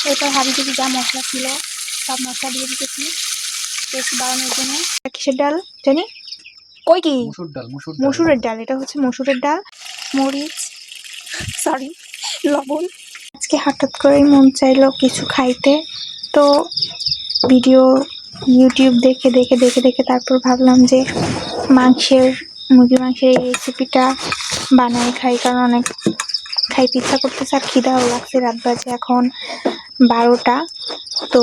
এরপর হাবিজাবি যা মশলা ছিল সব মশলা দিয়ে দিতেছি টেস্ট বাড়ানোর জন্য। কিসের ডাল জানি, ওই কি মসুরের ডাল, এটা হচ্ছে মসুরের ডাল, মরিচ, সরি লবণ। আজকে হঠাৎ করেই মন চাইলো কিছু খাইতে, তো ভিডিও ইউটিউব দেখে দেখে দেখে দেখে তারপর ভাবলাম যে মুরগির মাংসের এই রেসিপিটা বানাই খাই, কারণ অনেক খাইতে ইচ্ছা করতেছে আর খিদাও লাগছে। রাত বাজে এখন 12টা। তো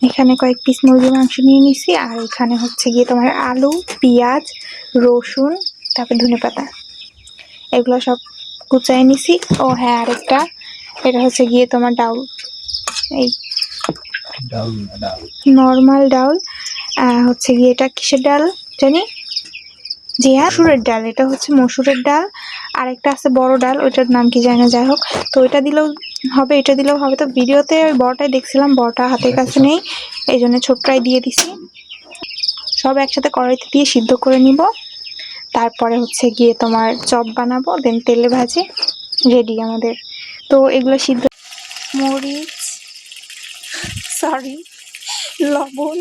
এখানে কয়েক পিস মুরগির মাংস নিয়ে নিছি, আর এখানে হচ্ছে গিয়ে তোমার আলু, পেঁয়াজ, রসুন, তারপর ধনেপাতা, এগুলো সব কুচাই নিছি। ও হ্যাঁ, আরেকটা, এটা হচ্ছে গিয়ে তোমার ডাউল, এই নর্মাল ডাউল। হচ্ছে গিয়ে এটা কিসের ডাল জানি, যে মসুরের ডাল, এটা হচ্ছে মসুরের ডাল। আরেকটা আছে বড় ডাল, ওইটার নাম কি জানি না, যাই হোক। তো ওইটা দিলেও হবে, এটা দিলেও হবে। তো ভিডিওতে ওই বড়টাই দেখছিলাম, বড়টা হাতের কাছে নেই, এই জন্য ছোটটাই দিয়ে দিছি। সব একসাথে কড়াইতে দিয়ে সিদ্ধ করে নিব, তারপরে হচ্ছে গিয়ে তোমার চপ বানাবো, দেন তেলে ভাজে রেডি আমাদের। তো এগুলো সিদ্ধ, মরিচ, সরি লবণ,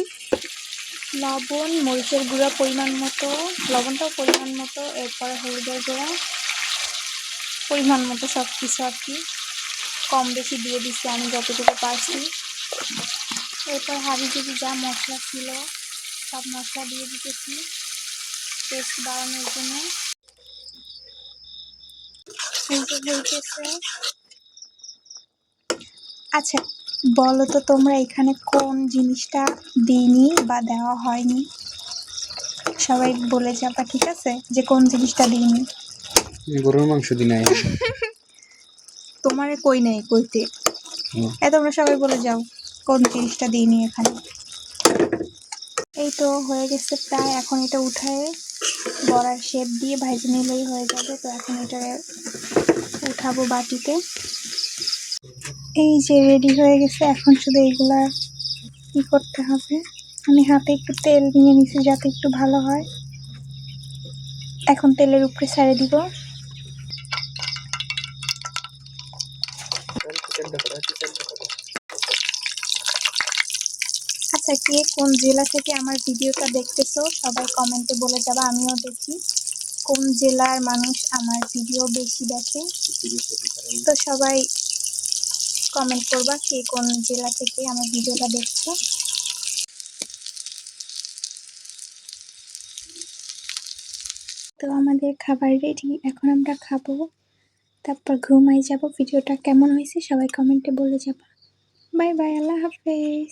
মরিচের গুঁড়া পরিমাণ মতো, লবণটাও পরিমাণ মতো, এরপরে হলুদের গুঁড়া পরিমাণ মতো, সব কিছু আর কি কম বেশি দিয়ে দিচ্ছি আমি যতটুকু পারছি। এরপর হাবিজাবি যা মশলা ছিল সব মশলা দিয়ে দিতেছি টেস্ট বাড়ানোর জন্য। আচ্ছা বলো তো তোমরা এখানে কোন জিনিসটা দিইনি বা দেওয়া হয়নি, সবাই বলে যাবা, ঠিক আছে, যে কোন জিনিসটা দিইনি। গরুর মাংস দি নাই। তোমারে কই নাই কইতে, তোমরা সবাই বলে যাও কোন জিনিসটা দিইনি এখানে। এই তো হয়ে গেছে প্রায়, এখন এটা উঠায় বড়ার শেপ দিয়ে ভাজি নিলেই হয়ে যাবে। তো এখন এটা উঠাবো বাটিতে। এই যে রেডি হয়ে গেছে, এখন শুধু এইগুলা কি করতে হবে, আমি হাতে একটু তেল নিয়ে নিছি যাতে একটু ভালো হয়। এখন তেলের উপরে ছেড়ে দিব। আচ্ছা কে কোন জেলা থেকে আমার ভিডিওটা দেখতেছো সবাই কমেন্টে বলে যাবা, আমিও দেখি কোন জেলার মানুষ আমার ভিডিও বেশি দেখে। তো সবাই কমেন্ট করবা কে কোন জেলা থেকে আমার ভিডিওটা দেখছো। তো আমাদের খাবার রেডি, এখন আমরা খাবো, তারপর ঘুমাই যাব। ভিডিওটা কেমন হয়েছে সবাই কমেন্টে বলে যাবা। বাই বাই, আল্লাহ হাফেজ।